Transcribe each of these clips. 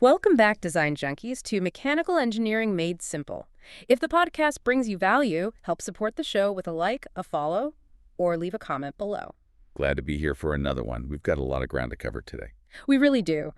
Welcome back, Design Junkies, to Mechanical Engineering Made Simple. If the podcast brings you value, help support the show with a like, a follow, or leave a comment below. Glad to be here for another one. We've got a lot of ground to cover today. We really do.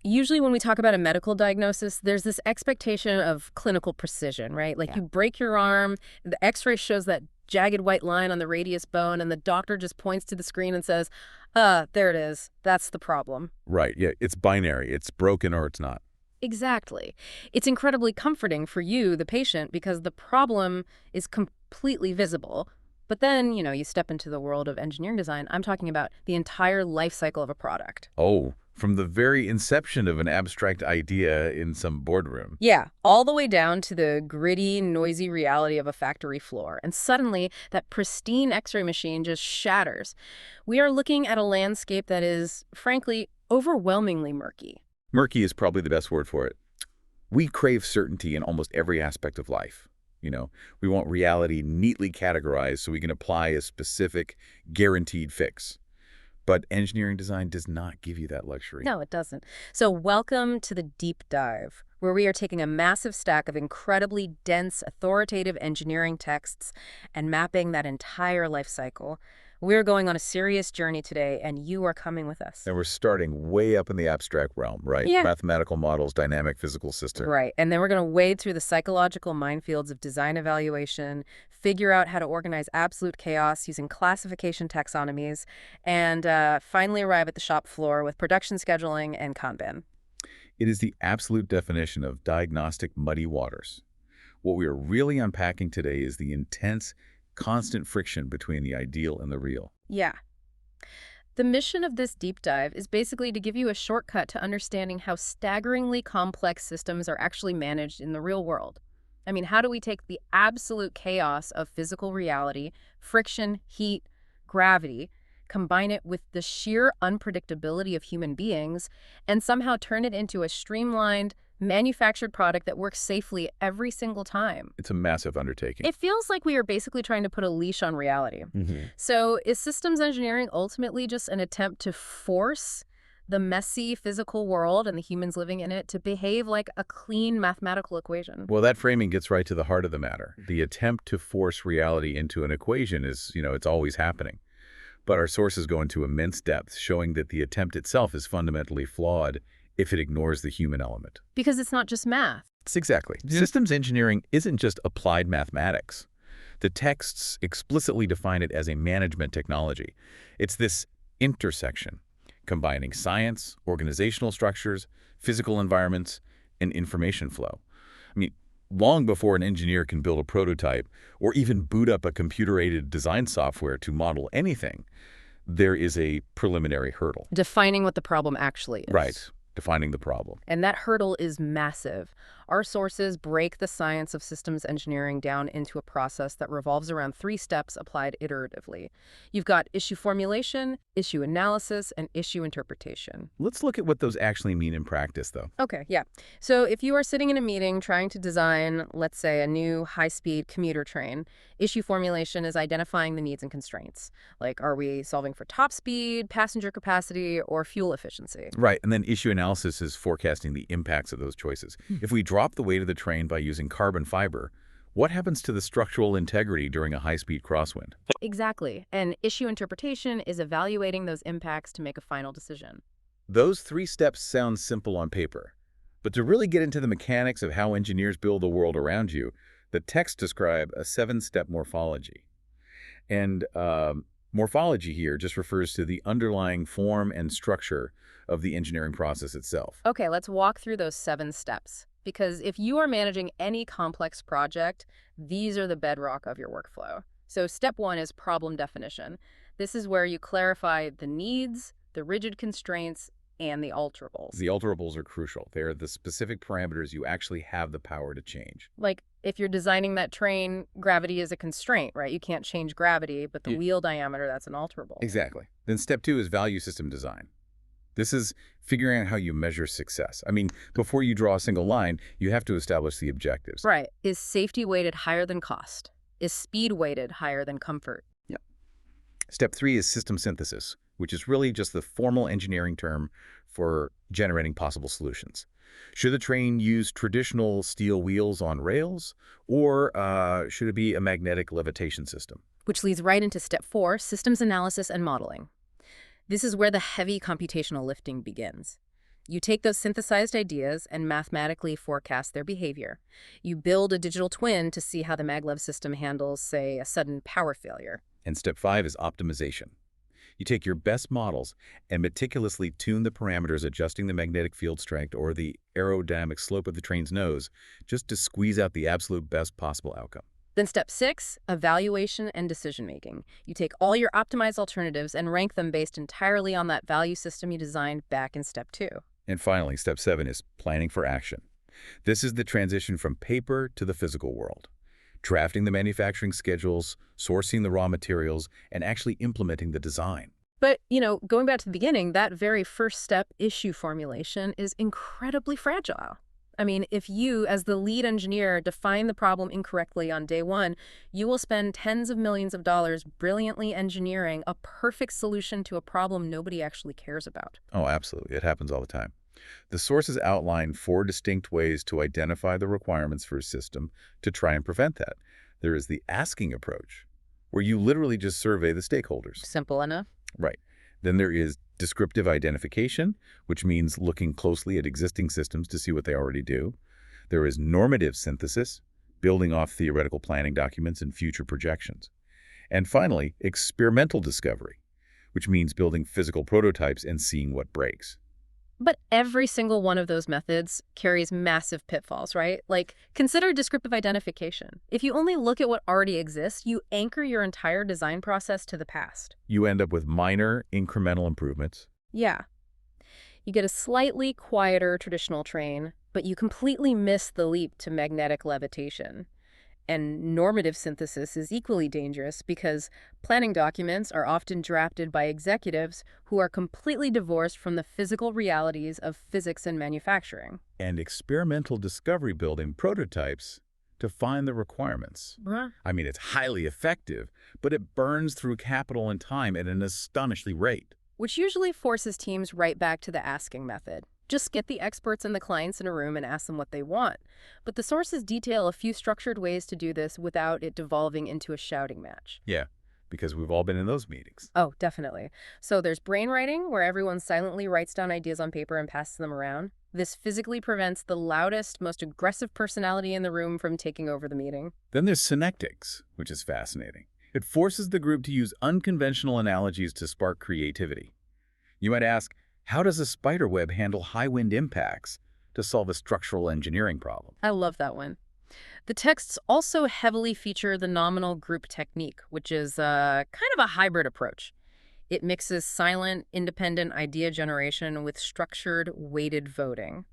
Usually when we talk about a medical diagnosis, there's this expectation of clinical precision, right? Like you break your arm, the x-ray shows that jagged white line on the radius bone, and the doctor just points to the screen and says, there it is. That's the problem. Right, yeah, it's binary. It's broken or it's not. Exactly. It's incredibly comforting for you, the patient, because the problem is completely visible. But then, you step into the world of engineering design. I'm talking about the entire life cycle of a product. Oh, from the very inception of an abstract idea in some boardroom. Yeah, all the way down to the gritty, noisy reality of a factory floor. And suddenly, that pristine X-ray machine just shatters. We are looking at a landscape that is, frankly, overwhelmingly murky. Murky is probably the best word for it. We crave certainty in almost every aspect of life. We want reality neatly categorized so we can apply a specific, guaranteed fix. But engineering design does not give you that luxury. No, it doesn't. So welcome to the deep dive, where we are taking a massive stack of incredibly dense, authoritative engineering texts and mapping that entire life cycle. We're going on a serious journey today, and you are coming with us. And we're starting way up in the abstract realm, right? Yeah. Mathematical models, dynamic physical systems. Right. And then we're going to wade through the psychological minefields of design evaluation, figure out how to organize absolute chaos using classification taxonomies, and finally arrive at the shop floor with production scheduling and Kanban. It is the absolute definition of diagnostic muddy waters. What we are really unpacking today is the intense, constant friction between the ideal and the real. Yeah. The mission of this deep dive is basically to give you a shortcut to understanding how staggeringly complex systems are actually managed in the real world. I mean, how do we take the absolute chaos of physical reality, friction, heat, gravity, combine it with the sheer unpredictability of human beings, and somehow turn it into a streamlined, manufactured product that works safely every single time? It's a massive undertaking. It feels like we are basically trying to put a leash on reality. So is systems engineering ultimately just an attempt to force the messy physical world and the humans living in it to behave like a clean mathematical equation? Well, that framing gets right to the heart of the matter. The attempt to force reality into an equation is, it's always happening. But our sources go into immense depth, showing that the attempt itself is fundamentally flawed if it ignores the human element. Because it's not just math. It's exactly. Systems engineering isn't just applied mathematics. The texts explicitly define it as a management technology. It's this intersection, combining science, organizational structures, physical environments, and information flow. I mean, long before an engineer can build a prototype or even boot up a computer-aided design software to model anything, there is a preliminary hurdle. Defining what the problem actually is. Right. Defining the problem. And that hurdle is massive. Our sources break the science of systems engineering down into a process that revolves around 3 steps applied iteratively. You've got issue formulation, issue analysis, and issue interpretation. Let's look at what those actually mean in practice, though. Okay, yeah. So if you are sitting in a meeting trying to design, let's say, a new high-speed commuter train, issue formulation is identifying the needs and constraints. Like, are we solving for top speed, passenger capacity, or fuel efficiency? Right, and then issue analysis is forecasting the impacts of those choices. If we drop the weight of the train by using carbon fiber, what happens to the structural integrity during a high-speed crosswind? Exactly. And issue interpretation is evaluating those impacts to make a final decision. Those 3 steps sound simple on paper, but to really get into the mechanics of how engineers build the world around you, the texts describe a 7-step morphology. And morphology here just refers to the underlying form and structure of the engineering process itself. Okay, let's walk through those 7 steps. Because if you are managing any complex project, these are the bedrock of your workflow. So step 1 is problem definition. This is where you clarify the needs, the rigid constraints, and the alterables. The alterables are crucial. They are the specific parameters you actually have the power to change. Like, if you're designing that train, gravity is a constraint, right? You can't change gravity, but the wheel diameter, that's an alterable. Exactly. Then step 2 is value system design. This is figuring out how you measure success. I mean, before you draw a single line, you have to establish the objectives. Right. Is safety weighted higher than cost? Is speed weighted higher than comfort? Step 3 is system synthesis, which is really just the formal engineering term for generating possible solutions. Should the train use traditional steel wheels on rails, or should it be a magnetic levitation system? Which leads right into step 4, systems analysis and modeling. This is where the heavy computational lifting begins. You take those synthesized ideas and mathematically forecast their behavior. You build a digital twin to see how the maglev system handles, say, a sudden power failure. And step 5 is optimization. You take your best models and meticulously tune the parameters, adjusting the magnetic field strength or the aerodynamic slope of the train's nose, just to squeeze out the absolute best possible outcome. Then step 6, evaluation and decision-making. You take all your optimized alternatives and rank them based entirely on that value system you designed back in step 2. And finally, step 7 is planning for action. This is the transition from paper to the physical world. Drafting the manufacturing schedules, sourcing the raw materials, and actually implementing the design. But, going back to the beginning, that very first step, issue formulation, is incredibly fragile. I mean, if you, as the lead engineer, define the problem incorrectly on day 1, you will spend tens of millions of dollars brilliantly engineering a perfect solution to a problem nobody actually cares about. Oh, absolutely. It happens all the time. The sources outline 4 distinct ways to identify the requirements for a system to try and prevent that. There is the asking approach, where you literally just survey the stakeholders. Simple enough. Right. Then there is descriptive identification, which means looking closely at existing systems to see what they already do. There is normative synthesis, building off theoretical planning documents and future projections. And finally, experimental discovery, which means building physical prototypes and seeing what breaks. But every single one of those methods carries massive pitfalls, right? Like, consider descriptive identification. If you only look at what already exists, you anchor your entire design process to the past. You end up with minor, incremental improvements. Yeah. You get a slightly quieter traditional train, but you completely miss the leap to magnetic levitation. And normative synthesis is equally dangerous because planning documents are often drafted by executives who are completely divorced from the physical realities of physics and manufacturing. And experimental discovery building prototypes to find the requirements. Huh? I mean, it's highly effective, but it burns through capital and time at an astonishing rate. Which usually forces teams right back to the asking method. Just get the experts and the clients in a room and ask them what they want. But the sources detail a few structured ways to do this without it devolving into a shouting match. Yeah, because we've all been in those meetings. Oh, definitely. So there's brainwriting, where everyone silently writes down ideas on paper and passes them around. This physically prevents the loudest, most aggressive personality in the room from taking over the meeting. Then there's synectics, which is fascinating. It forces the group to use unconventional analogies to spark creativity. You might ask, how does a spider web handle high wind impacts to solve a structural engineering problem? I love that one. The texts also heavily feature the nominal group technique, which is kind of a hybrid approach. It mixes silent, independent idea generation with structured, weighted voting.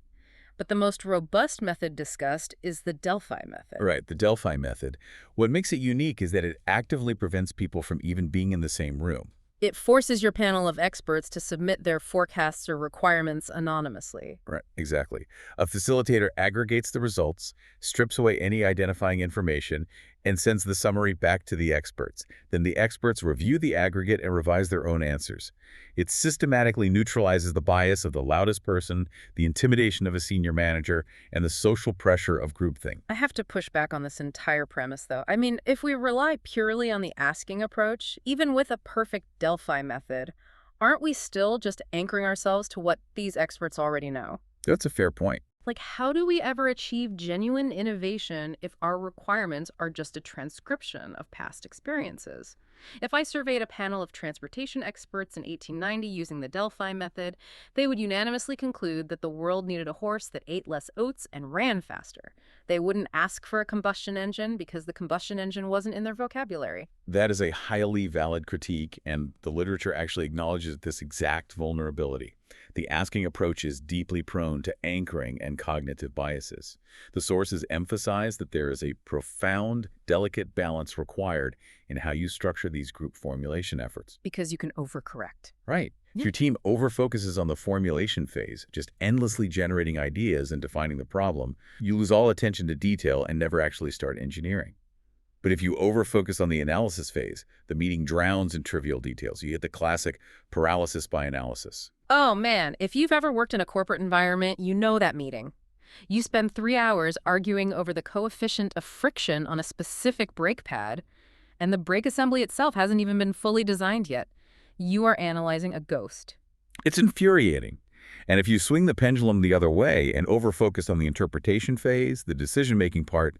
But the most robust method discussed is the Delphi method. Right, the Delphi method. What makes it unique is that it actively prevents people from even being in the same room. It forces your panel of experts to submit their forecasts or requirements anonymously. Right, exactly. A facilitator aggregates the results, strips away any identifying information, and sends the summary back to the experts. Then the experts review the aggregate and revise their own answers. It systematically neutralizes the bias of the loudest person, the intimidation of a senior manager, and the social pressure of groupthink. I have to push back on this entire premise, though. I mean, if we rely purely on the asking approach, even with a perfect Delphi method, aren't we still just anchoring ourselves to what these experts already know? That's a fair point. Like, how do we ever achieve genuine innovation if our requirements are just a transcription of past experiences? If I surveyed a panel of transportation experts in 1890 using the Delphi method, they would unanimously conclude that the world needed a horse that ate less oats and ran faster. They wouldn't ask for a combustion engine because the combustion engine wasn't in their vocabulary. That is a highly valid critique, and the literature actually acknowledges this exact vulnerability. The asking approach is deeply prone to anchoring and cognitive biases. The sources emphasize that there is a profound, delicate balance required in how you structure these group formulation efforts. Because you can overcorrect. Right. If your team overfocuses on the formulation phase, just endlessly generating ideas and defining the problem, you lose all attention to detail and never actually start engineering. But if you overfocus on the analysis phase, the meeting drowns in trivial details. You get the classic paralysis by analysis. Oh man, if you've ever worked in a corporate environment, you know that meeting. You spend 3 hours arguing over the coefficient of friction on a specific brake pad, and the brake assembly itself hasn't even been fully designed yet. You are analyzing a ghost. It's infuriating. And if you swing the pendulum the other way and over-focus on the interpretation phase, the decision-making part,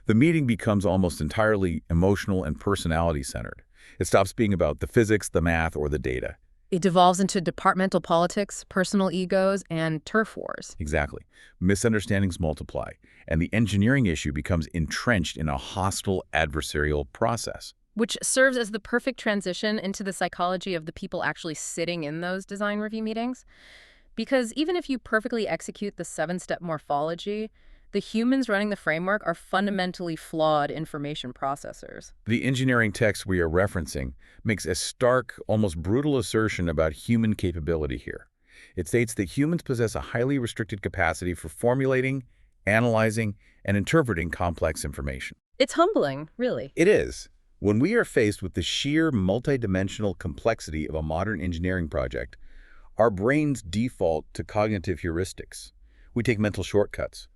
the meeting becomes almost entirely emotional and personality-centered. It stops being about the physics, the math, or the data. It devolves into departmental politics, personal egos, and turf wars. Exactly. Misunderstandings multiply, and the engineering issue becomes entrenched in a hostile adversarial process. Which serves as the perfect transition into the psychology of the people actually sitting in those design review meetings. Because even if you perfectly execute the seven-step morphology, the humans running the framework are fundamentally flawed information processors. The engineering text we are referencing makes a stark, almost brutal assertion about human capability here. It states that humans possess a highly restricted capacity for formulating, analyzing, and interpreting complex information. It's humbling, really. It is. When we are faced with the sheer multidimensional complexity of a modern engineering project, our brains default to cognitive heuristics. We take mental shortcuts.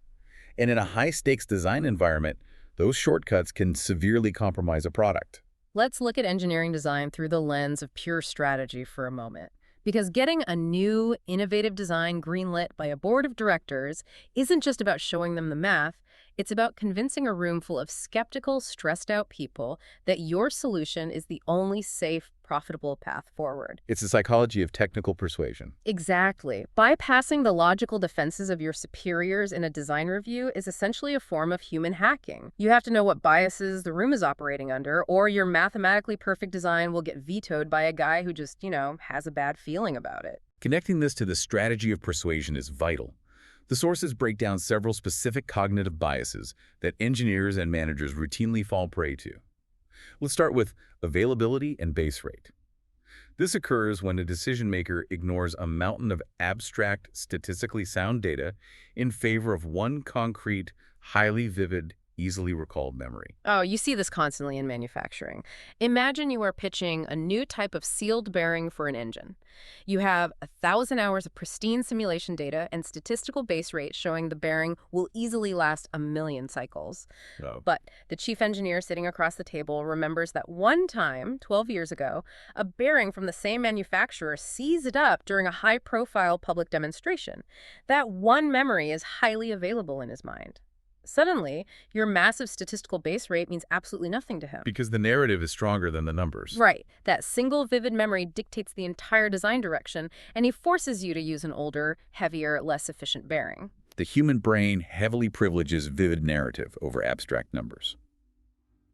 And in a high-stakes design environment, those shortcuts can severely compromise a product. Let's look at engineering design through the lens of pure strategy for a moment. Because getting a new, innovative design greenlit by a board of directors isn't just about showing them the math, it's about convincing a room full of skeptical, stressed-out people that your solution is the only safe, profitable path forward. It's the psychology of technical persuasion. Exactly. Bypassing the logical defenses of your superiors in a design review is essentially a form of human hacking. You have to know what biases the room is operating under, or your mathematically perfect design will get vetoed by a guy who just, has a bad feeling about it. Connecting this to the strategy of persuasion is vital. The sources break down several specific cognitive biases that engineers and managers routinely fall prey to. Let's start with availability and base rate. This occurs when a decision maker ignores a mountain of abstract, statistically sound data in favor of one concrete, highly vivid, easily recalled memory. Oh, you see this constantly in manufacturing. Imagine you are pitching a new type of sealed bearing for an engine. You have 1,000 hours of pristine simulation data and statistical base rate showing the bearing will easily last 1,000,000 cycles. Oh. But the chief engineer sitting across the table remembers that one time, 12 years ago, a bearing from the same manufacturer seized up during a high-profile public demonstration. That one memory is highly available in his mind. Suddenly, your massive statistical base rate means absolutely nothing to him. Because the narrative is stronger than the numbers. Right. That single vivid memory dictates the entire design direction, and he forces you to use an older, heavier, less efficient bearing. The human brain heavily privileges vivid narrative over abstract numbers.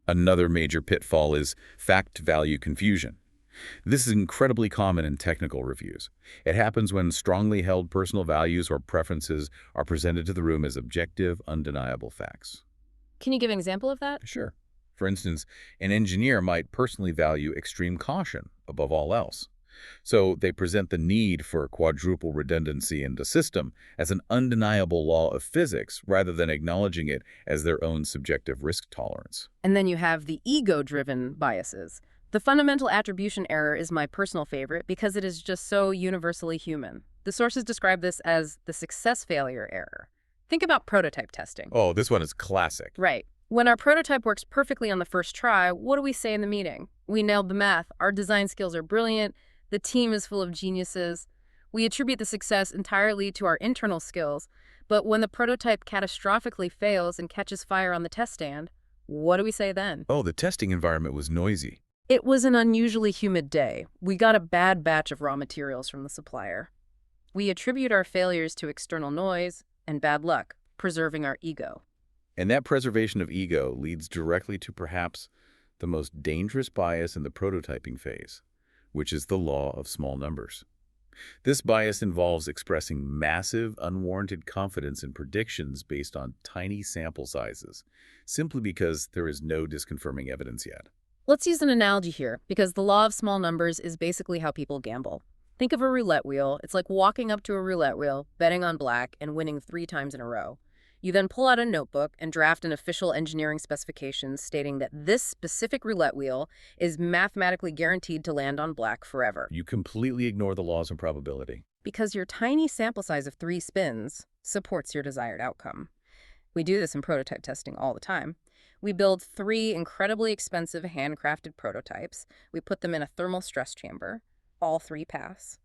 Another major pitfall is fact-value confusion. This is incredibly common in technical reviews. It happens when strongly held personal values or preferences are presented to the room as objective, undeniable facts. Can you give an example of that? Sure. For instance, an engineer might personally value extreme caution above all else. So they present the need for quadruple redundancy in the system as an undeniable law of physics rather than acknowledging it as their own subjective risk tolerance. And then you have the ego-driven biases. The fundamental attribution error is my personal favorite because it is just so universally human. The sources describe this as the success-failure error. Think about prototype testing. Oh, this one is classic. Right. When our prototype works perfectly on the first try, what do we say in the meeting? We nailed the math. Our design skills are brilliant. The team is full of geniuses. We attribute the success entirely to our internal skills. But when the prototype catastrophically fails and catches fire on the test stand, what do we say then? Oh, the testing environment was noisy. It was an unusually humid day. We got a bad batch of raw materials from the supplier. We attribute our failures to external noise and bad luck, preserving our ego. And that preservation of ego leads directly to perhaps the most dangerous bias in the prototyping phase, which is the law of small numbers. This bias involves expressing massive, unwarranted confidence in predictions based on tiny sample sizes, simply because there is no disconfirming evidence yet. Let's use an analogy here, because the law of small numbers is basically how people gamble. Think of a roulette wheel. It's like walking up to a roulette wheel, betting on black, and winning 3 times in a row. You then pull out a notebook and draft an official engineering specification stating that this specific roulette wheel is mathematically guaranteed to land on black forever. You completely ignore the laws of probability. Because your tiny sample size of 3 spins supports your desired outcome. We do this in prototype testing all the time. We build 3 incredibly expensive handcrafted prototypes. We put them in a thermal stress chamber. All 3 pass.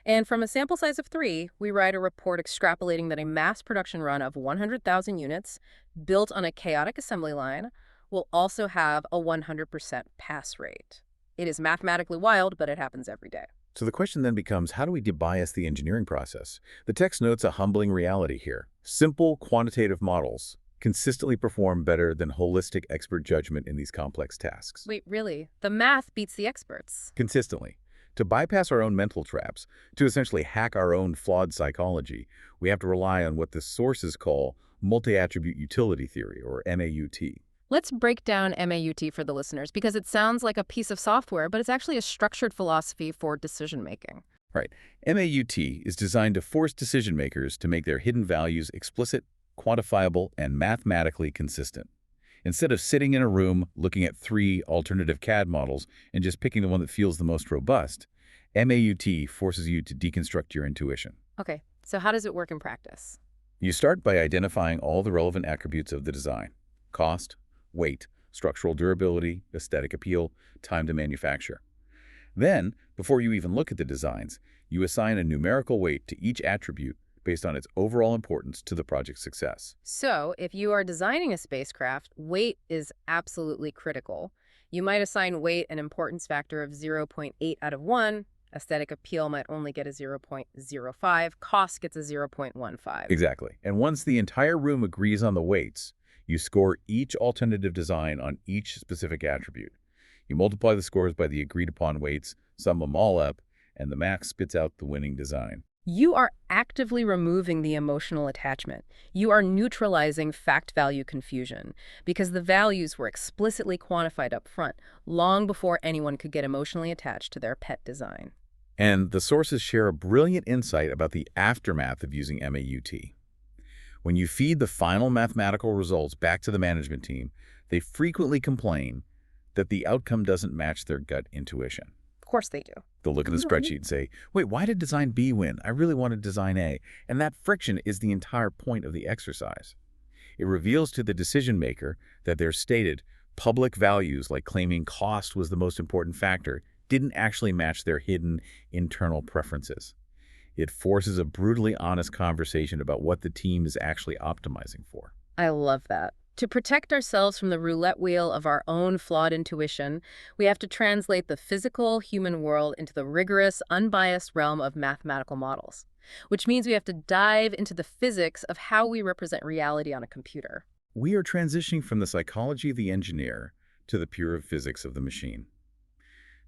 And from a sample size of 3, we write a report extrapolating that a mass production run of 100,000 units built on a chaotic assembly line will also have a 100% pass rate. It is mathematically wild, but it happens every day. So the question then becomes, how do we debias the engineering process? The text notes a humbling reality here. Simple quantitative models consistently perform better than holistic expert judgment in these complex tasks. Wait, really? The math beats the experts. Consistently. To bypass our own mental traps, to essentially hack our own flawed psychology, we have to rely on what the sources call multi-attribute utility theory, or MAUT. Let's break down MAUT for the listeners because it sounds like a piece of software, but it's actually a structured philosophy for decision making. Right. MAUT is designed to force decision makers to make their hidden values explicit, quantifiable, and mathematically consistent. Instead of sitting in a room looking at 3 alternative CAD models and just picking the one that feels the most robust, MAUT forces you to deconstruct your intuition. Okay, so how does it work in practice? You start by identifying all the relevant attributes of the design: cost, weight, structural durability, aesthetic appeal, time to manufacture. Then, before you even look at the designs, you assign a numerical weight to each attribute based on its overall importance to the project's success. So, if you are designing a spacecraft, weight is absolutely critical. You might assign weight an importance factor of 0.8 out of 1. Aesthetic appeal might only get a 0.05. Cost gets a 0.15. Exactly. And once the entire room agrees on the weights, you score each alternative design on each specific attribute. You multiply the scores by the agreed-upon weights, sum them all up, and the max spits out the winning design. You are actively removing the emotional attachment. You are neutralizing fact-value confusion because the values were explicitly quantified up front, long before anyone could get emotionally attached to their pet design. And the sources share a brilliant insight about the aftermath of using MAUT. When you feed the final mathematical results back to the management team, they frequently complain that the outcome doesn't match their gut intuition. Of course they do. They'll look at the spreadsheet and say, wait, why did design B win? I really wanted design A. And that friction is the entire point of the exercise. It reveals to the decision maker that their stated public values, like claiming cost was the most important factor, didn't actually match their hidden internal preferences. It forces a brutally honest conversation about what the team is actually optimizing for. I love that. To protect ourselves from the roulette wheel of our own flawed intuition, we have to translate the physical human world into the rigorous, unbiased realm of mathematical models, which means we have to dive into the physics of how we represent reality on a computer. We are transitioning from the psychology of the engineer to the pure physics of the machine.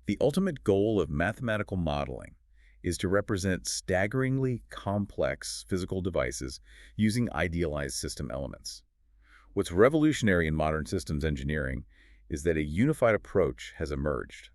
The ultimate goal of mathematical modeling is to represent staggeringly complex physical devices using idealized system elements. What's revolutionary in modern systems engineering is that a unified approach has emerged.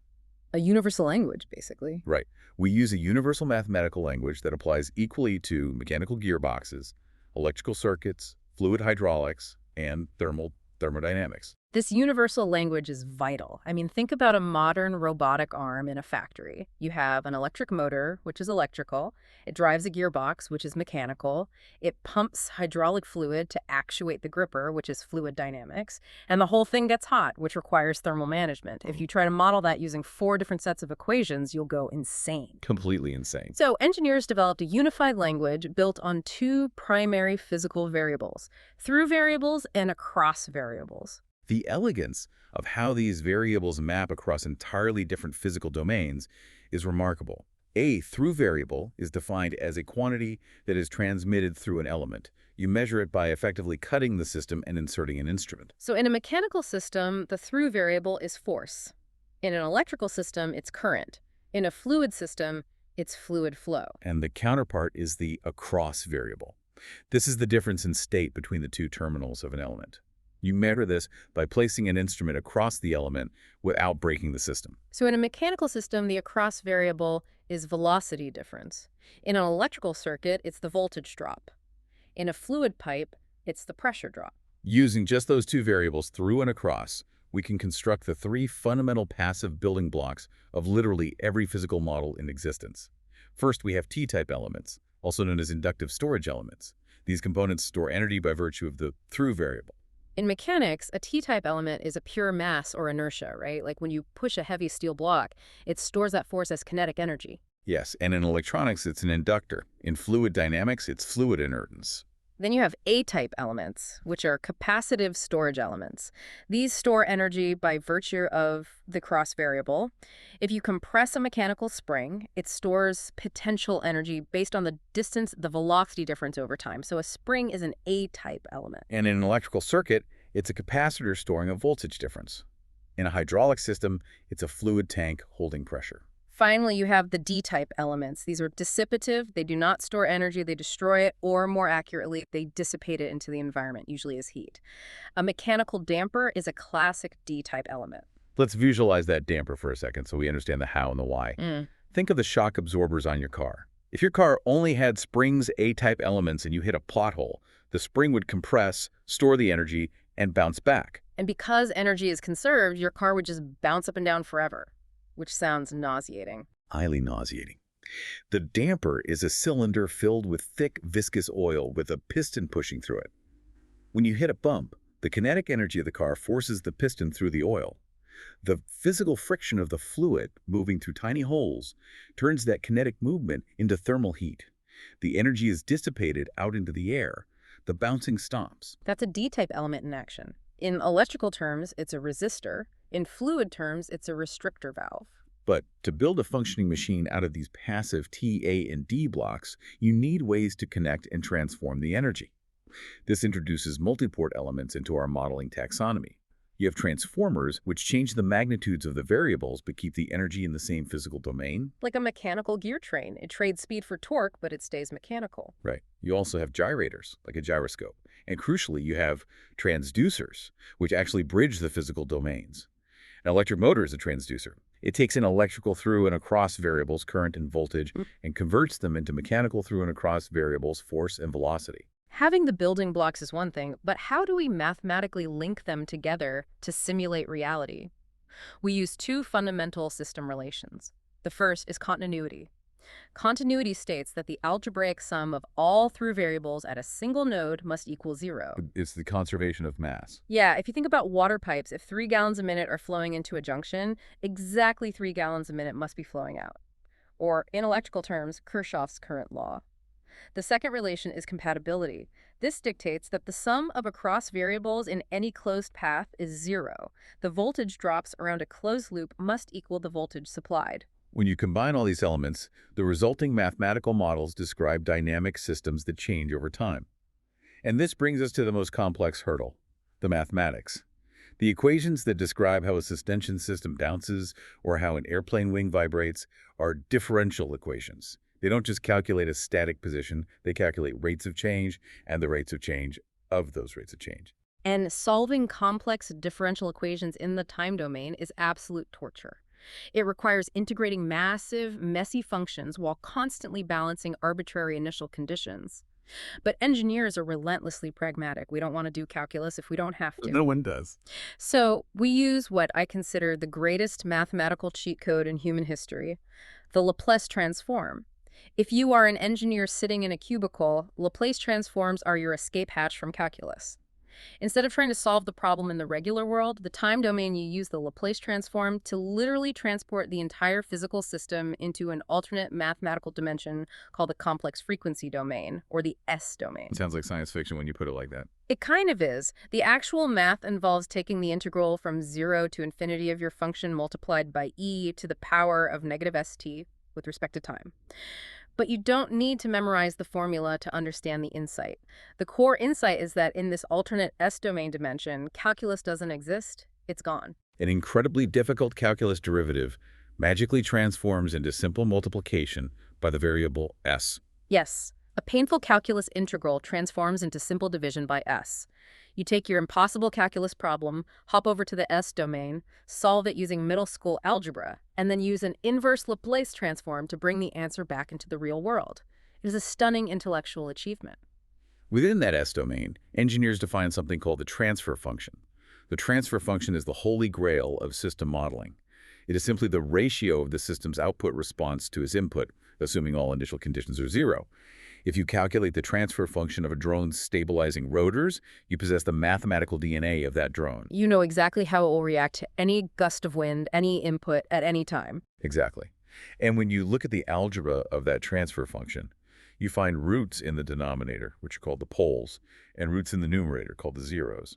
A universal language, basically. Right. We use a universal mathematical language that applies equally to mechanical gearboxes, electrical circuits, fluid hydraulics, and thermodynamics. This universal language is vital. I mean, think about a modern robotic arm in a factory. You have an electric motor, which is electrical. It drives a gearbox, which is mechanical. It pumps hydraulic fluid to actuate the gripper, which is fluid dynamics. And the whole thing gets hot, which requires thermal management. If you try to model that using 4 different sets of equations, you'll go insane. Completely insane. So engineers developed a unified language built on 2 primary physical variables: through variables and across variables. The elegance of how these variables map across entirely different physical domains is remarkable. A through variable is defined as a quantity that is transmitted through an element. You measure it by effectively cutting the system and inserting an instrument. So in a mechanical system, the through variable is force. In an electrical system, it's current. In a fluid system, it's fluid flow. And the counterpart is the across variable. This is the difference in state between the 2 terminals of an element. You measure this by placing an instrument across the element without breaking the system. So in a mechanical system, the across variable is velocity difference. In an electrical circuit, it's the voltage drop. In a fluid pipe, it's the pressure drop. Using just those 2 variables through and across, we can construct the 3 fundamental passive building blocks of literally every physical model in existence. First, we have T-type elements, also known as inductive storage elements. These components store energy by virtue of the through variable. In mechanics, a T-type element is a pure mass or inertia, right? Like when you push a heavy steel block, it stores that force as kinetic energy. Yes, and in electronics, it's an inductor. In fluid dynamics, it's fluid inertance. Then you have A-type elements, which are capacitive storage elements. These store energy by virtue of the cross variable. If you compress a mechanical spring, it stores potential energy based on the distance, the velocity difference over time. So a spring is an A-type element. And in an electrical circuit, it's a capacitor storing a voltage difference. In a hydraulic system, it's a fluid tank holding pressure. Finally, you have the D-type elements. These are dissipative. They do not store energy. They destroy it, or more accurately, they dissipate it into the environment, usually as heat. A mechanical damper is a classic D-type element. Let's visualize that damper for a second so we understand the how and the why. Think of the shock absorbers on your car. If your car only had springs A-type elements and you hit a pothole, the spring would compress, store the energy, and bounce back. And because energy is conserved, your car would just bounce up and down forever, which sounds nauseating. Highly nauseating. The damper is a cylinder filled with thick, viscous oil with a piston pushing through it. When you hit a bump, the kinetic energy of the car forces the piston through the oil. The physical friction of the fluid moving through tiny holes turns that kinetic movement into thermal heat. The energy is dissipated out into the air. The bouncing stops. That's a D-type element in action. In electrical terms, it's a resistor. In fluid terms, it's a restrictor valve. But to build a functioning machine out of these passive T, A, and D blocks, you need ways to connect and transform the energy. This introduces multiport elements into our modeling taxonomy. You have transformers, which change the magnitudes of the variables but keep the energy in the same physical domain. Like a mechanical gear train. It trades speed for torque, but it stays mechanical. Right. You also have gyrators, like a gyroscope. And crucially, you have transducers, which actually bridge the physical domains. An electric motor is a transducer. It takes in electrical through and across variables, current and voltage, and converts them into mechanical through and across variables, force and velocity. Having the building blocks is one thing, but how do we mathematically link them together to simulate reality? We use two fundamental system relations. The first is continuity. Continuity states that the algebraic sum of all through variables at a single node must equal 0. It's the conservation of mass. Yeah, if you think about water pipes, if 3 gallons a minute are flowing into a junction, exactly 3 gallons a minute must be flowing out. Or, in electrical terms, Kirchhoff's current law. The second relation is compatibility. This dictates that the sum of across variables in any closed path is 0. The voltage drops around a closed loop must equal the voltage supplied. When you combine all these elements, the resulting mathematical models describe dynamic systems that change over time. And this brings us to the most complex hurdle, the mathematics. The equations that describe how a suspension system bounces or how an airplane wing vibrates are differential equations. They don't just calculate a static position, they calculate rates of change and the rates of change of those rates of change. And solving complex differential equations in the time domain is absolute torture. It requires integrating massive, messy functions while constantly balancing arbitrary initial conditions. But engineers are relentlessly pragmatic. We don't want to do calculus if we don't have to. No one does. So we use what I consider the greatest mathematical cheat code in human history, the Laplace transform. If you are an engineer sitting in a cubicle, Laplace transforms are your escape hatch from calculus. Instead of trying to solve the problem in the regular world, the time domain, you use the Laplace transform to literally transport the entire physical system into an alternate mathematical dimension called the complex frequency domain, or the S domain. It sounds like science fiction when you put it like that. It kind of is. The actual math involves taking the integral from 0 to infinity of your function multiplied by e to the power of negative st with respect to time. But you don't need to memorize the formula to understand the insight. The core insight is that in this alternate S-domain dimension, calculus doesn't exist, it's gone. An incredibly difficult calculus derivative magically transforms into simple multiplication by the variable s. Yes, a painful calculus integral transforms into simple division by s. You take your impossible calculus problem, hop over to the S-domain, solve it using middle school algebra, and then use an inverse Laplace transform to bring the answer back into the real world. It is a stunning intellectual achievement. Within that S-domain, engineers define something called the transfer function. The transfer function is the holy grail of system modeling. It is simply the ratio of the system's output response to its input, assuming all initial conditions are zero. If you calculate the transfer function of a drone's stabilizing rotors, you possess the mathematical DNA of that drone. You know exactly how it will react to any gust of wind, any input, at any time. Exactly. And when you look at the algebra of that transfer function, you find roots in the denominator, which are called the poles, and roots in the numerator, called the zeros.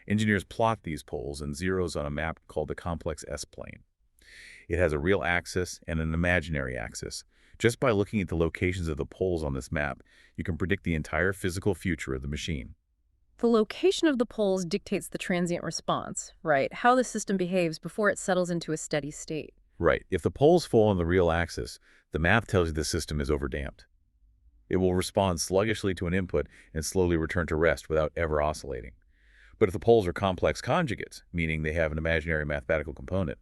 Engineers plot these poles and zeros on a map called the complex S-plane. It has a real axis and an imaginary axis. Just by looking at the locations of the poles on this map, you can predict the entire physical future of the machine. The location of the poles dictates the transient response, right? How the system behaves before it settles into a steady state. Right. If the poles fall on the real axis, the math tells you the system is overdamped. It will respond sluggishly to an input and slowly return to rest without ever oscillating. But if the poles are complex conjugates, meaning they have an imaginary mathematical component,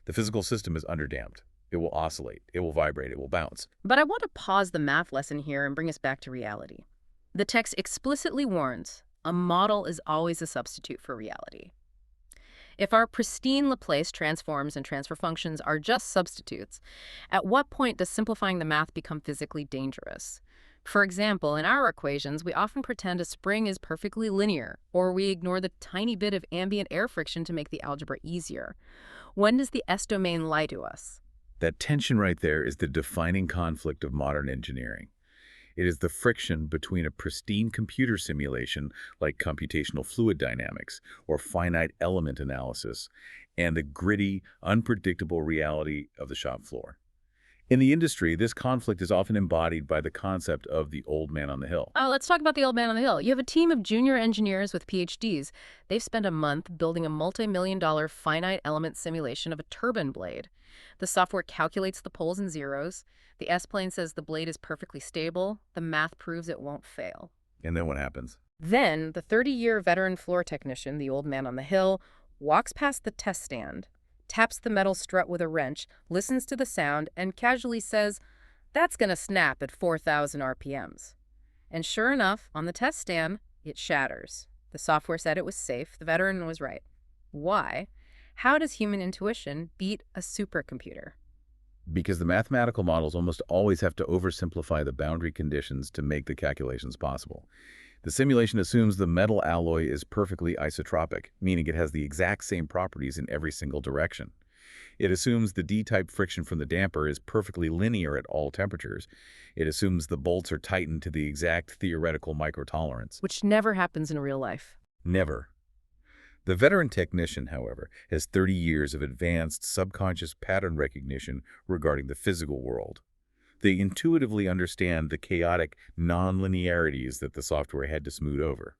the physical system is underdamped. It will oscillate, it will vibrate, it will bounce. But I want to pause the math lesson here and bring us back to reality. The text explicitly warns, a model is always a substitute for reality. If our pristine Laplace transforms and transfer functions are just substitutes, at what point does simplifying the math become physically dangerous? For example, in our equations, we often pretend a spring is perfectly linear, or we ignore the tiny bit of ambient air friction to make the algebra easier. When does the S-domain lie to us? That tension right there is the defining conflict of modern engineering. It is the friction between a pristine computer simulation like computational fluid dynamics or finite element analysis and the gritty, unpredictable reality of the shop floor. In the industry, this conflict is often embodied by the concept of the old man on the hill. Oh, let's talk about the old man on the hill. You have a team of junior engineers with PhDs. They've spent a month building a multi-million-dollar finite element simulation of a turbine blade. The software calculates the poles and zeros. The S-plane says the blade is perfectly stable. The math proves it won't fail. And then what happens? Then, the 30-year veteran floor technician, the old man on the hill, walks past the test stand, taps the metal strut with a wrench, listens to the sound, and casually says, "That's gonna snap at 4,000 RPMs. And sure enough, on the test stand, it shatters. The software said it was safe. The veteran was right. Why? How does human intuition beat a supercomputer? Because the mathematical models almost always have to oversimplify the boundary conditions to make the calculations possible. The simulation assumes the metal alloy is perfectly isotropic, meaning it has the exact same properties in every single direction. It assumes the D-type friction from the damper is perfectly linear at all temperatures. It assumes the bolts are tightened to the exact theoretical microtolerance. Which never happens in real life. Never. The veteran technician, however, has 30 years of advanced subconscious pattern recognition regarding the physical world. They intuitively understand the chaotic non-linearities that the software had to smooth over.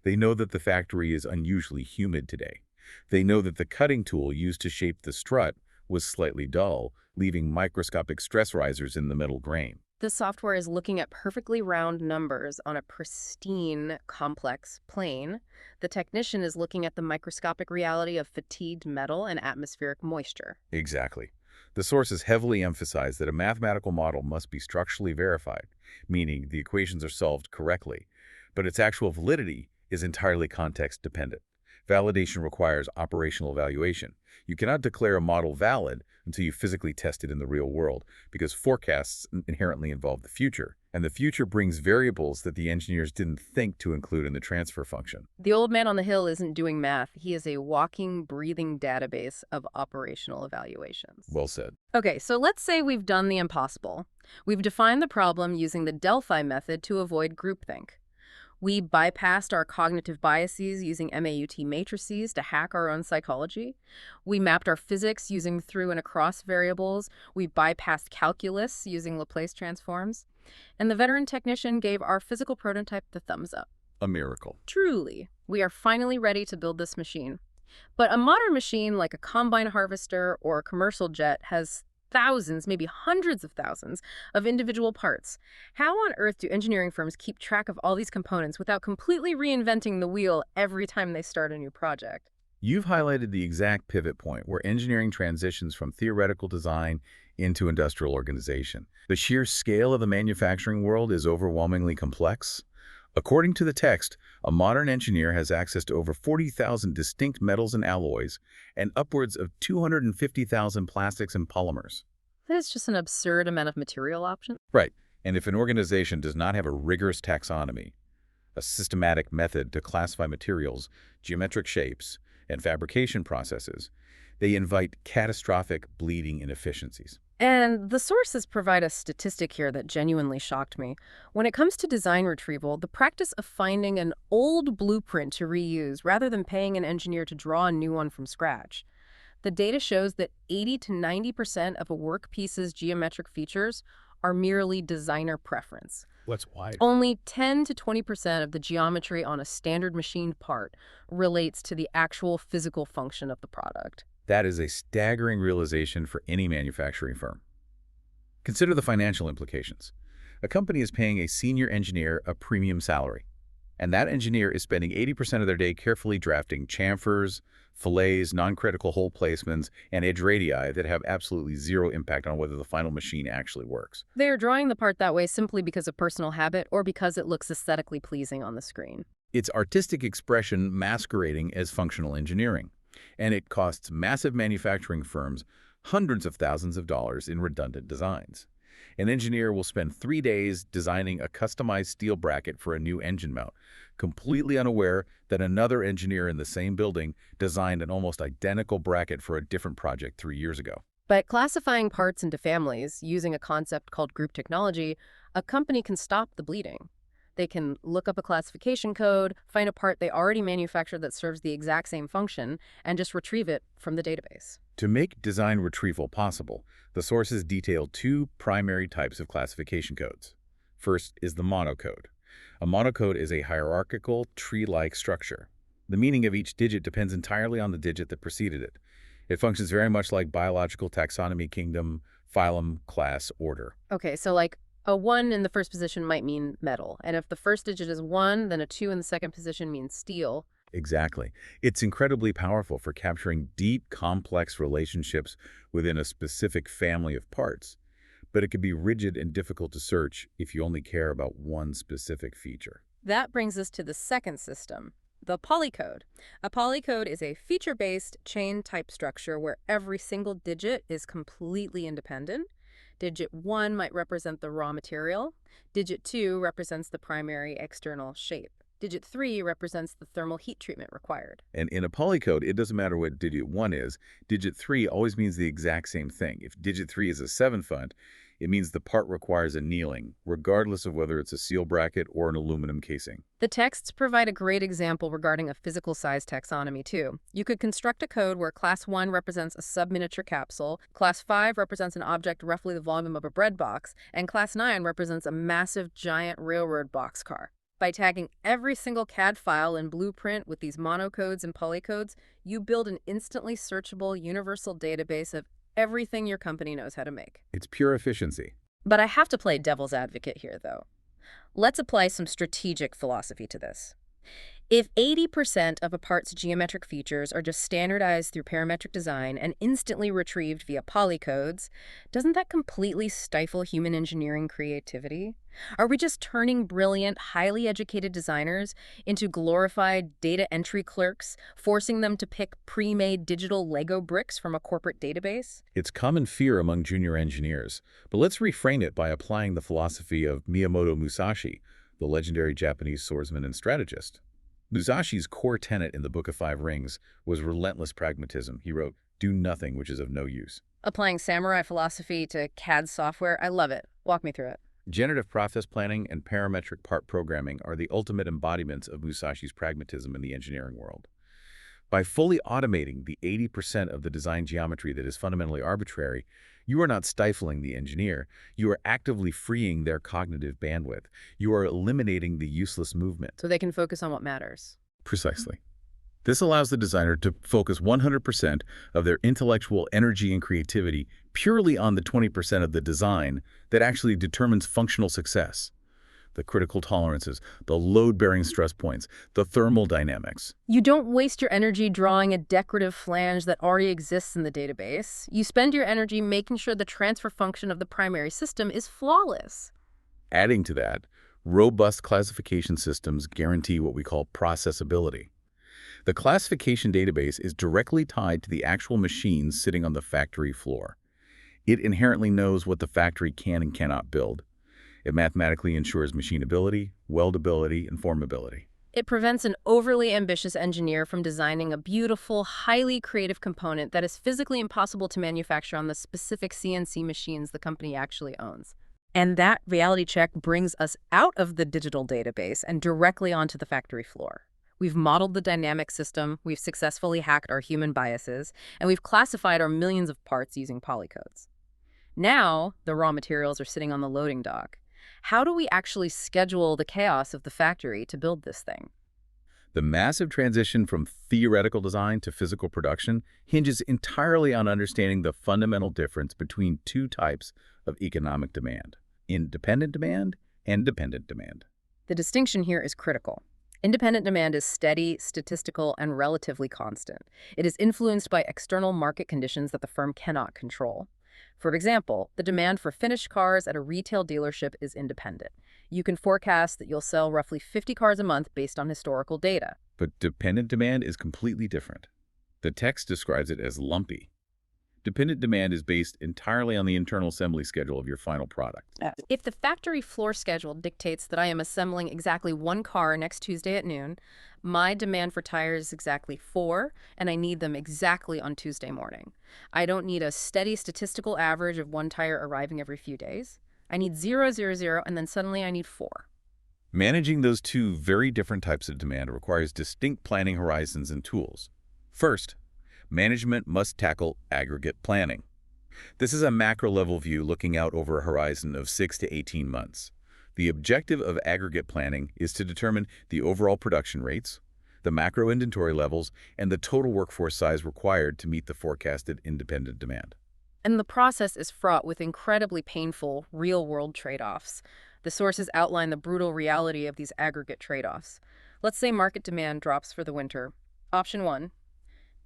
They know that the factory is unusually humid today. They know that the cutting tool used to shape the strut was slightly dull, leaving microscopic stress risers in the metal grain. The software is looking at perfectly round numbers on a pristine, complex plane. The technician is looking at the microscopic reality of fatigued metal and atmospheric moisture. Exactly. The sources heavily emphasize that a mathematical model must be structurally verified, meaning the equations are solved correctly, but its actual validity is entirely context-dependent. Validation requires operational evaluation. You cannot declare a model valid until you physically test it in the real world, because forecasts inherently involve the future, and the future brings variables that the engineers didn't think to include in the transfer function. The old man on the hill isn't doing math. He is a walking, breathing database of operational evaluations. Well said. Okay, so let's say we've done the impossible. We've defined the problem using the Delphi method to avoid groupthink. We bypassed our cognitive biases using MAUT matrices to hack our own psychology. We mapped our physics using through and across variables. We bypassed calculus using Laplace transforms. And the veteran technician gave our physical prototype the thumbs up. A miracle. Truly, we are finally ready to build this machine. But a modern machine like a combine harvester or a commercial jet has thousands, maybe hundreds of thousands of individual parts. How on earth do engineering firms keep track of all these components without completely reinventing the wheel every time they start a new project? You've highlighted the exact pivot point where engineering transitions from theoretical design into industrial organization. The sheer scale of the manufacturing world is overwhelmingly complex. According to the text, a modern engineer has access to over 40,000 distinct metals and alloys and upwards of 250,000 plastics and polymers. That is just an absurd amount of material options. Right. And if an organization does not have a rigorous taxonomy, a systematic method to classify materials, geometric shapes, and fabrication processes, they invite catastrophic bleeding inefficiencies. And the sources provide a statistic here that genuinely shocked me. When it comes to design retrieval, the practice of finding an old blueprint to reuse rather than paying an engineer to draw a new one from scratch. The data shows that 80 to 90% of a workpiece's geometric features are merely designer preference. What's wide? Only 10 to 20% of the geometry on a standard machined part relates to the actual physical function of the product. That is a staggering realization for any manufacturing firm. Consider the financial implications. A company is paying a senior engineer a premium salary, and that engineer is spending 80% of their day carefully drafting chamfers, fillets, non-critical hole placements, and edge radii that have absolutely zero impact on whether the final machine actually works. They are drawing the part that way simply because of personal habit or because it looks aesthetically pleasing on the screen. It's artistic expression masquerading as functional engineering, and it costs massive manufacturing firms hundreds of thousands of dollars in redundant designs. An engineer will spend 3 days designing a customized steel bracket for a new engine mount, completely unaware that another engineer in the same building designed an almost identical bracket for a different project 3 years ago. By classifying parts into families using a concept called group technology, a company can stop the bleeding. They can look up a classification code, find a part they already manufactured that serves the exact same function, and just retrieve it from the database. To make design retrieval possible, the sources detail 2 primary types of classification codes. First is the monocode. A monocode is a hierarchical, tree-like structure. The meaning of each digit depends entirely on the digit that preceded it. It functions very much like biological taxonomy kingdom, phylum, class, order. Okay, so like a 1 in the first position might mean metal, and if the first digit is 1, then a 2 in the second position means steel. Exactly. It's incredibly powerful for capturing deep, complex relationships within a specific family of parts, but it can be rigid and difficult to search if you only care about one specific feature. That brings us to the second system, the polycode. A polycode is a feature-based chain type structure where every single digit is completely independent. Digit 1 might represent the raw material. Digit 2 represents the primary external shape. Digit 3 represents the thermal heat treatment required. And in a polycode, it doesn't matter what digit 1 is. Digit 3 always means the exact same thing. If digit 3 is a 7 font, it means the part requires annealing, regardless of whether it's a steel bracket or an aluminum casing. The texts provide a great example regarding a physical size taxonomy, too. You could construct a code where Class 1 represents a sub-miniature capsule, Class 5 represents an object roughly the volume of a bread box, and Class 9 represents a massive, giant railroad boxcar. By tagging every single CAD file and blueprint with these monocodes and polycodes, you build an instantly searchable universal database of everything your company knows how to make. It's pure efficiency. But I have to play devil's advocate here, though. Let's apply some strategic philosophy to this. If 80% of a part's geometric features are just standardized through parametric design and instantly retrieved via polycodes, doesn't that completely stifle human engineering creativity? Are we just turning brilliant, highly educated designers into glorified data entry clerks, forcing them to pick pre-made digital Lego bricks from a corporate database? It's common fear among junior engineers, but let's reframe it by applying the philosophy of Miyamoto Musashi, the legendary Japanese swordsman and strategist. Musashi's core tenet in the Book of Five Rings was relentless pragmatism. He wrote, "Do nothing which is of no use." Applying samurai philosophy to CAD software, I love it. Walk me through it. Generative process planning and parametric part programming are the ultimate embodiments of Musashi's pragmatism in the engineering world. By fully automating the 80% of the design geometry that is fundamentally arbitrary, you are not stifling the engineer. You are actively freeing their cognitive bandwidth. You are eliminating the useless movement. So they can focus on what matters. Precisely. This allows the designer to focus 100% of their intellectual energy and creativity purely on the 20% of the design that actually determines functional success. The critical tolerances, the load-bearing stress points, the thermal dynamics. You don't waste your energy drawing a decorative flange that already exists in the database. You spend your energy making sure the transfer function of the primary system is flawless. Adding to that, robust classification systems guarantee what we call processability. The classification database is directly tied to the actual machines sitting on the factory floor. It inherently knows what the factory can and cannot build. It mathematically ensures machinability, weldability, and formability. It prevents an overly ambitious engineer from designing a beautiful, highly creative component that is physically impossible to manufacture on the specific CNC machines the company actually owns. And that reality check brings us out of the digital database and directly onto the factory floor. We've modeled the dynamic system, we've successfully hacked our human biases, and we've classified our millions of parts using polycodes. Now, the raw materials are sitting on the loading dock. How do we actually schedule the chaos of the factory to build this thing? The massive transition from theoretical design to physical production hinges entirely on understanding the fundamental difference between two types of economic demand: independent demand and dependent demand. The distinction here is critical. Independent demand is steady, statistical, and relatively constant. It is influenced by external market conditions that the firm cannot control. For example, the demand for finished cars at a retail dealership is independent. You can forecast that you'll sell roughly 50 cars a month based on historical data. But dependent demand is completely different. The text describes it as lumpy. Dependent demand is based entirely on the internal assembly schedule of your final product. If the factory floor schedule dictates that I am assembling exactly one car next Tuesday at noon, my demand for tires is exactly 4, and I need them exactly on Tuesday morning. I don't need a steady statistical average of one tire arriving every few days. I need 0, 0, 0, and then suddenly I need 4. Managing those two very different types of demand requires distinct planning horizons and tools. First, management must tackle aggregate planning. This is a macro-level view looking out over a horizon of 6 to 18 months. The objective of aggregate planning is to determine the overall production rates, the macro inventory levels, and the total workforce size required to meet the forecasted independent demand. And the process is fraught with incredibly painful, real-world trade-offs. The sources outline the brutal reality of these aggregate trade-offs. Let's say market demand drops for the winter. Option 1.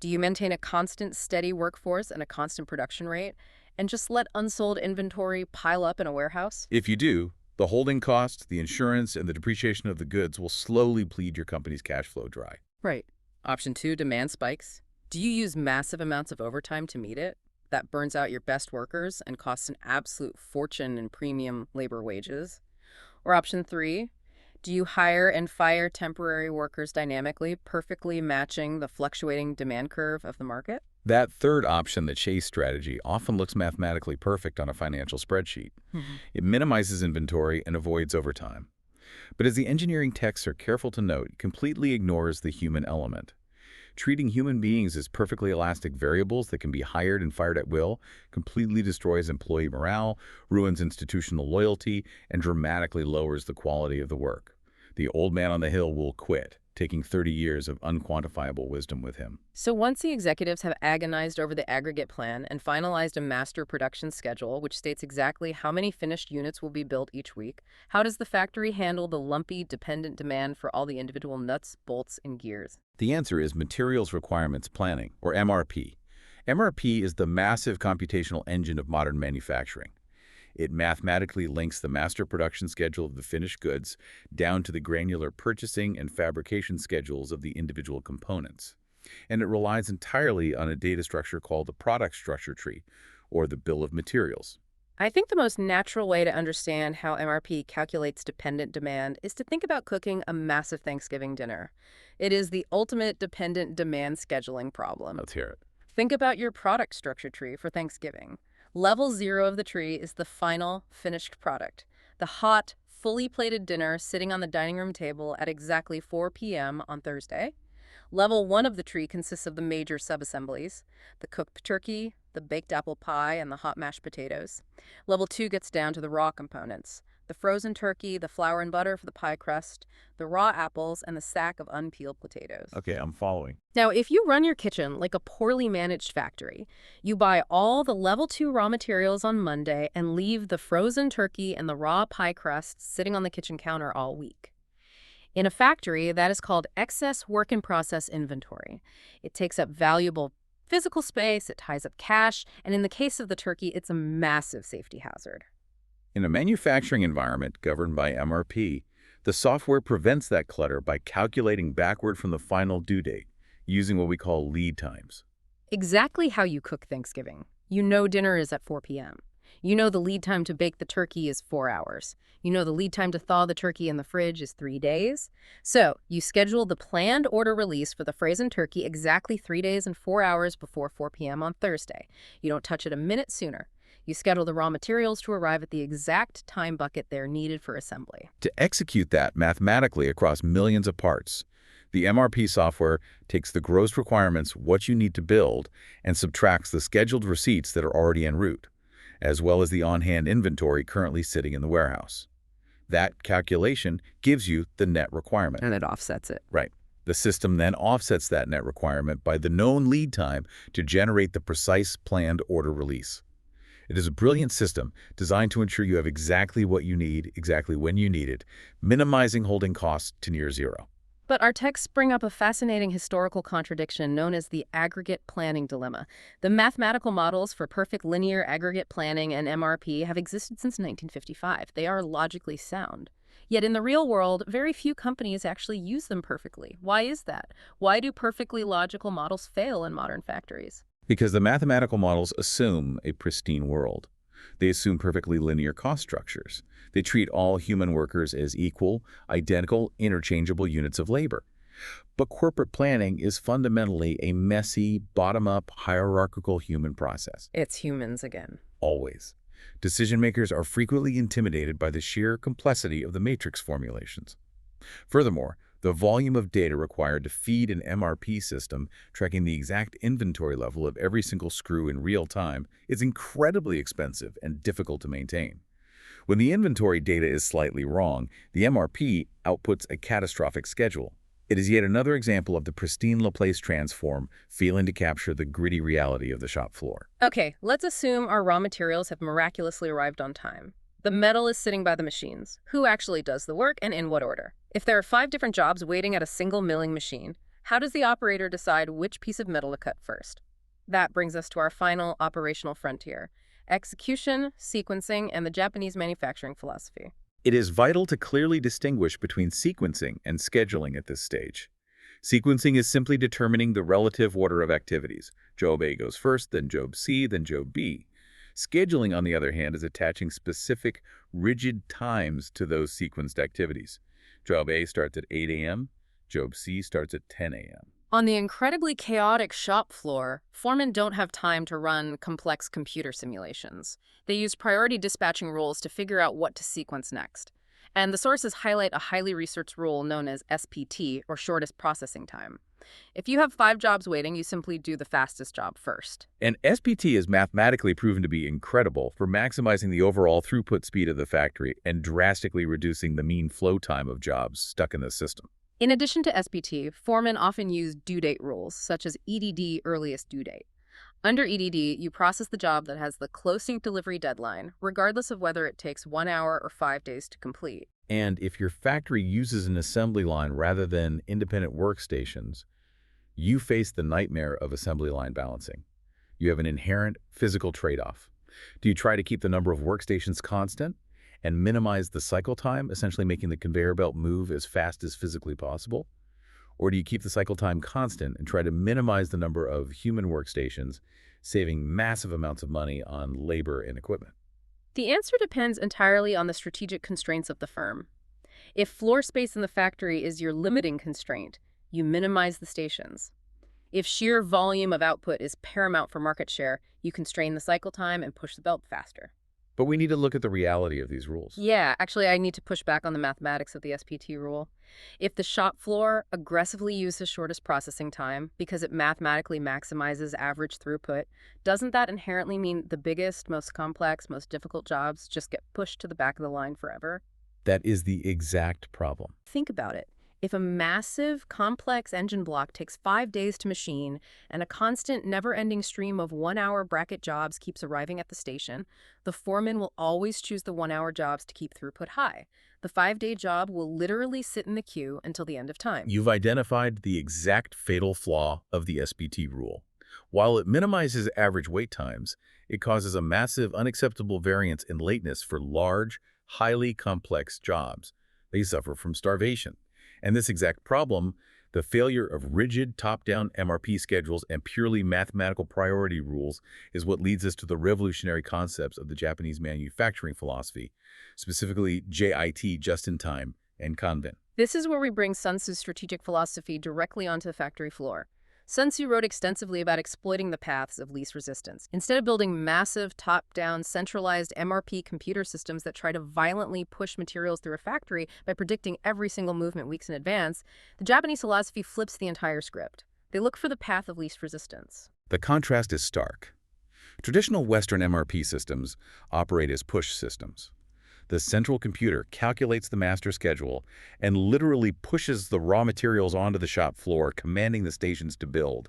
Do you maintain a constant, steady workforce and a constant production rate, and just let unsold inventory pile up in a warehouse? If you do, the holding costs, the insurance, and the depreciation of the goods will slowly bleed your company's cash flow dry. Right. Option 2, demand spikes. Do you use massive amounts of overtime to meet it? That burns out your best workers and costs an absolute fortune in premium labor wages. Or option 3, do you hire and fire temporary workers dynamically, perfectly matching the fluctuating demand curve of the market? That third option, the chase strategy, often looks mathematically perfect on a financial spreadsheet. It minimizes inventory and avoids overtime. But as the engineering texts are careful to note, it completely ignores the human element. Treating human beings as perfectly elastic variables that can be hired and fired at will completely destroys employee morale, ruins institutional loyalty, and dramatically lowers the quality of the work. The old man on the hill will quit, taking 30 years of unquantifiable wisdom with him. So once the executives have agonized over the aggregate plan and finalized a master production schedule, which states exactly how many finished units will be built each week, how does the factory handle the lumpy, dependent demand for all the individual nuts, bolts, and gears? The answer is Materials Requirements Planning, or MRP. MRP is the massive computational engine of modern manufacturing. It mathematically links the master production schedule of the finished goods down to the granular purchasing and fabrication schedules of the individual components. And it relies entirely on a data structure called the product structure tree, or the bill of materials. I think the most natural way to understand how MRP calculates dependent demand is to think about cooking a massive Thanksgiving dinner. It is the ultimate dependent demand scheduling problem. Let's hear it. Think about your product structure tree for Thanksgiving. Level 0 of the tree is the final, finished product. The hot, fully plated dinner sitting on the dining room table at exactly 4 p.m. on Thursday. Level 1 of the tree consists of the major subassemblies: the cooked turkey, the baked apple pie, and the hot mashed potatoes. Level 2 gets down to the raw components: the frozen turkey, the flour and butter for the pie crust, the raw apples, and the sack of unpeeled potatoes. Okay, I'm following. Now, if you run your kitchen like a poorly managed factory, you buy all the level 2 raw materials on Monday and leave the frozen turkey and the raw pie crust sitting on the kitchen counter all week. In a factory, that is called excess work in process inventory. It takes up valuable physical space, it ties up cash, and in the case of the turkey, it's a massive safety hazard. In a manufacturing environment governed by MRP, the software prevents that clutter by calculating backward from the final due date, using what we call lead times. Exactly how you cook Thanksgiving. You know dinner is at 4 p.m. You know the lead time to bake the turkey is 4 hours. You know the lead time to thaw the turkey in the fridge is 3 days. So you schedule the planned order release for the frozen turkey exactly 3 days and 4 hours before 4 p.m. on Thursday. You don't touch it a minute sooner. You schedule the raw materials to arrive at the exact time bucket they're needed for assembly. To execute that mathematically across millions of parts, the MRP software takes the gross requirements, what you need to build, and subtracts the scheduled receipts that are already en route, as well as the on-hand inventory currently sitting in the warehouse. That calculation gives you the net requirement. And it offsets it. Right. The system then offsets that net requirement by the known lead time to generate the precise planned order release. It is a brilliant system designed to ensure you have exactly what you need, exactly when you need it, minimizing holding costs to near zero. But our texts bring up a fascinating historical contradiction known as the aggregate planning dilemma. The mathematical models for perfect linear aggregate planning and MRP have existed since 1955. They are logically sound. Yet in the real world, very few companies actually use them perfectly. Why is that? Why do perfectly logical models fail in modern factories? Because the mathematical models assume a pristine world. They assume perfectly linear cost structures. They treat all human workers as equal, identical, interchangeable units of labor. But corporate planning is fundamentally a messy, bottom-up, hierarchical human process. It's humans again. Always. Decision-makers are frequently intimidated by the sheer complexity of the matrix formulations. Furthermore, the volume of data required to feed an MRP system, tracking the exact inventory level of every single screw in real time, is incredibly expensive and difficult to maintain. When the inventory data is slightly wrong, the MRP outputs a catastrophic schedule. It is yet another example of the pristine Laplace transform failing to capture the gritty reality of the shop floor. Okay, let's assume our raw materials have miraculously arrived on time. The metal is sitting by the machines. Who actually does the work and in what order? If there are 5 different jobs waiting at a single milling machine, how does the operator decide which piece of metal to cut first? That brings us to our final operational frontier: execution, sequencing, and the Japanese manufacturing philosophy. It is vital to clearly distinguish between sequencing and scheduling at this stage. Sequencing is simply determining the relative order of activities. Job A goes first, then Job C, then Job B. Scheduling, on the other hand, is attaching specific, rigid times to those sequenced activities. Job A starts at 8 a.m., Job C starts at 10 a.m. On the incredibly chaotic shop floor, foremen don't have time to run complex computer simulations. They use priority dispatching rules to figure out what to sequence next. And the sources highlight a highly researched rule known as SPT, or shortest processing time. If you have 5 jobs waiting, you simply do the fastest job first. And SPT is mathematically proven to be incredible for maximizing the overall throughput speed of the factory and drastically reducing the mean flow time of jobs stuck in the system. In addition to SPT, foremen often use due date rules, such as EDD, earliest due date. Under EDD, you process the job that has the closing delivery deadline, regardless of whether it takes 1 hour or 5 days to complete. And if your factory uses an assembly line rather than independent workstations, you face the nightmare of assembly line balancing. You have an inherent physical trade-off. Do you try to keep the number of workstations constant and minimize the cycle time, essentially making the conveyor belt move as fast as physically possible? Or do you keep the cycle time constant and try to minimize the number of human workstations, saving massive amounts of money on labor and equipment? The answer depends entirely on the strategic constraints of the firm. If floor space in the factory is your limiting constraint, you minimize the stations. If sheer volume of output is paramount for market share, you constrain the cycle time and push the belt faster. But we need to look at the reality of these rules. Yeah, actually, I need to push back on the mathematics of the SPT rule. If the shop floor aggressively uses shortest processing time because it mathematically maximizes average throughput, doesn't that inherently mean the biggest, most complex, most difficult jobs just get pushed to the back of the line forever? That is the exact problem. Think about it. If a massive, complex engine block takes 5 days to machine and a constant, never-ending stream of 1-hour bracket jobs keeps arriving at the station, the foreman will always choose the 1-hour jobs to keep throughput high. The 5-day job will literally sit in the queue until the end of time. You've identified the exact fatal flaw of the SPT rule. While it minimizes average wait times, it causes a massive, unacceptable variance in lateness for large, highly complex jobs. They suffer from starvation. And this exact problem The failure of rigid top-down MRP schedules and purely mathematical priority rules is what leads us to the revolutionary concepts of the Japanese manufacturing philosophy, specifically JIT, just-in-time, and Kanban. This is where we bring Sun Tzu's strategic philosophy directly onto the factory floor. Sun Tzu wrote extensively about exploiting the paths of least resistance. Instead of building massive, top-down, centralized MRP computer systems that try to violently push materials through a factory by predicting every single movement weeks in advance, the Japanese philosophy flips the entire script. They look for the path of least resistance. The contrast is stark. Traditional Western MRP systems operate as push systems. The central computer calculates the master schedule and literally pushes the raw materials onto the shop floor, commanding the stations to build.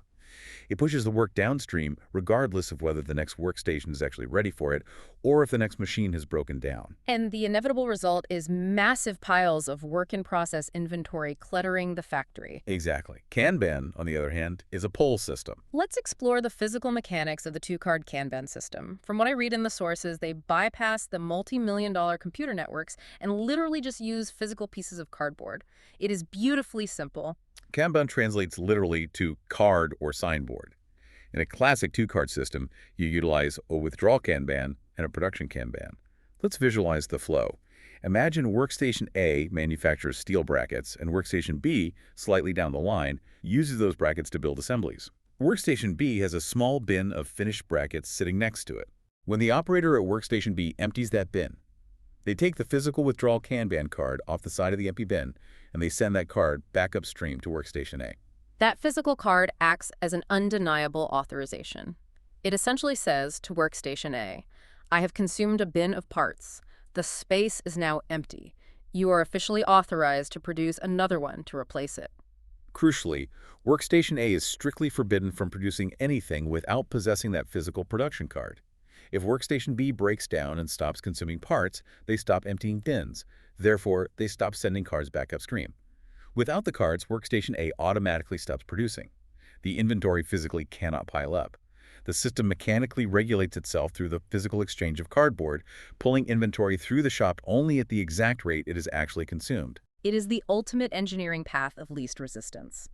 It pushes the work downstream regardless of whether the next workstation is actually ready for it or if the next machine has broken down. And the inevitable result is massive piles of work-in-process inventory cluttering the factory. Exactly. Kanban, on the other hand, is a pull system. Let's explore the physical mechanics of the two-card Kanban system. From what I read in the sources, they bypass the multi-million-dollar computer networks and literally just use physical pieces of cardboard. It is beautifully simple. Kanban translates literally to card or signboard. In a classic two-card system, you utilize a withdrawal Kanban and a production Kanban. Let's visualize the flow. Imagine Workstation A manufactures steel brackets, and Workstation B, slightly down the line, uses those brackets to build assemblies. Workstation B has a small bin of finished brackets sitting next to it. When the operator at Workstation B empties that bin, they take the physical withdrawal Kanban card off the side of the empty bin, and they send that card back upstream to Workstation A. That physical card acts as an undeniable authorization. It essentially says to Workstation A, I have consumed a bin of parts. The space is now empty. You are officially authorized to produce another one to replace it. Crucially, Workstation A is strictly forbidden from producing anything without possessing that physical production card. If Workstation B breaks down and stops consuming parts, they stop emptying bins. Therefore, they stop sending cards back upstream. Without the cards, Workstation A automatically stops producing. The inventory physically cannot pile up. The system mechanically regulates itself through the physical exchange of cardboard, pulling inventory through the shop only at the exact rate it is actually consumed. It is the ultimate engineering path of least resistance.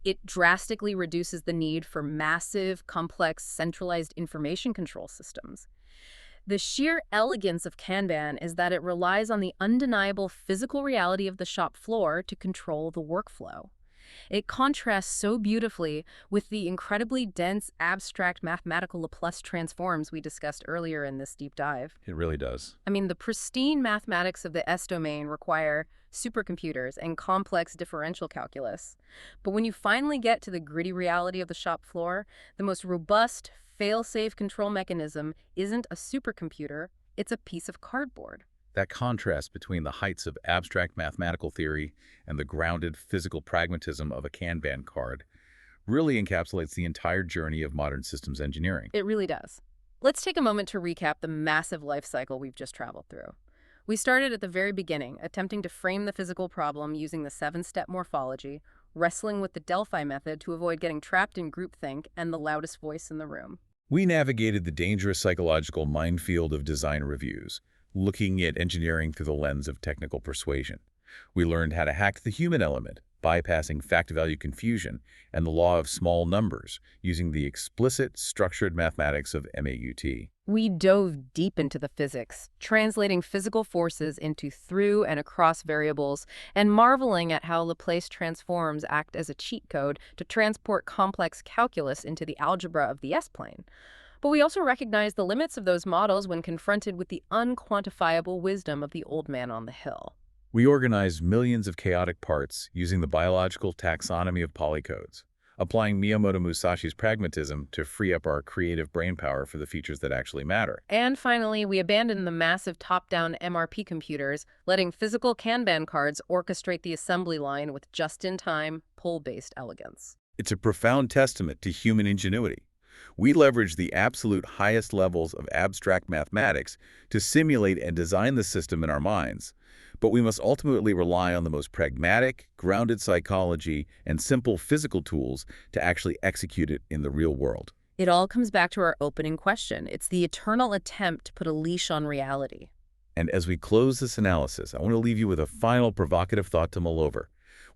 It drastically reduces the need for massive, complex, centralized information control systems. The sheer elegance of Kanban is that it relies on the undeniable physical reality of the shop floor to control the workflow. It contrasts so beautifully with the incredibly dense, abstract mathematical Laplace transforms we discussed earlier in this deep dive. It really does. I mean, the pristine mathematics of the S-domain require supercomputers and complex differential calculus. But when you finally get to the gritty reality of the shop floor, the most robust, fail-safe control mechanism isn't a supercomputer, it's a piece of cardboard. That contrast between the heights of abstract mathematical theory and the grounded physical pragmatism of a Kanban card really encapsulates the entire journey of modern systems engineering. It really does. Let's take a moment to recap the massive life cycle we've just traveled through. We started at the very beginning, attempting to frame the physical problem using the 7-step morphology, wrestling with the Delphi method to avoid getting trapped in groupthink and the loudest voice in the room. We navigated the dangerous psychological minefield of design reviews, looking at engineering through the lens of technical persuasion. We learned how to hack the human element, bypassing fact-value confusion and the law of small numbers, using the explicit, structured mathematics of MAUT. We dove deep into the physics, translating physical forces into through and across variables, and marveling at how Laplace transforms act as a cheat code to transport complex calculus into the algebra of the S-plane. But we also recognized the limits of those models when confronted with the unquantifiable wisdom of the old man on the hill. We organized millions of chaotic parts using the biological taxonomy of polycodes, applying Miyamoto Musashi's pragmatism to free up our creative brainpower for the features that actually matter. And finally, we abandoned the massive top-down MRP computers, letting physical Kanban cards orchestrate the assembly line with just-in-time, pull-based elegance. It's a profound testament to human ingenuity. We leverage the absolute highest levels of abstract mathematics to simulate and design the system in our minds. But we must ultimately rely on the most pragmatic, grounded psychology and simple physical tools to actually execute it in the real world. It all comes back to our opening question. It's the eternal attempt to put a leash on reality. And as we close this analysis, I want to leave you with a final provocative thought to mull over.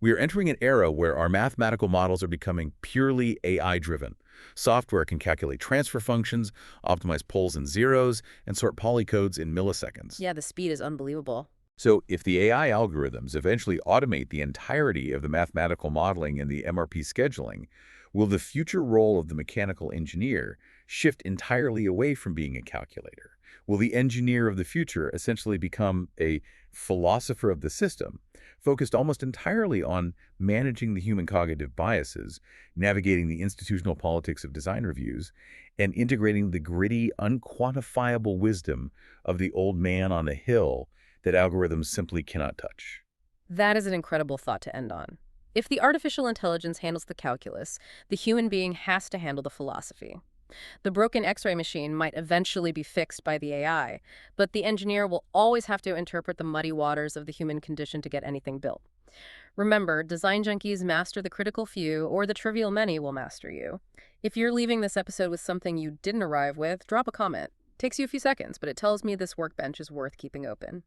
We are entering an era where our mathematical models are becoming purely AI-driven. Software can calculate transfer functions, optimize poles and zeros, and sort polycodes in milliseconds. Yeah, the speed is unbelievable. So if the AI algorithms eventually automate the entirety of the mathematical modeling and the MRP scheduling, will the future role of the mechanical engineer shift entirely away from being a calculator? Will the engineer of the future essentially become a philosopher of the system, focused almost entirely on managing the human cognitive biases, navigating the institutional politics of design reviews, and integrating the gritty, unquantifiable wisdom of the old man on the hill that algorithms simply cannot touch? That is an incredible thought to end on. If the artificial intelligence handles the calculus, the human being has to handle the philosophy. The broken X-ray machine might eventually be fixed by the AI, but the engineer will always have to interpret the muddy waters of the human condition to get anything built. Remember, design junkies master the critical few, or the trivial many will master you. If you're leaving this episode with something you didn't arrive with, drop a comment. Takes you a few seconds, but it tells me this workbench is worth keeping open.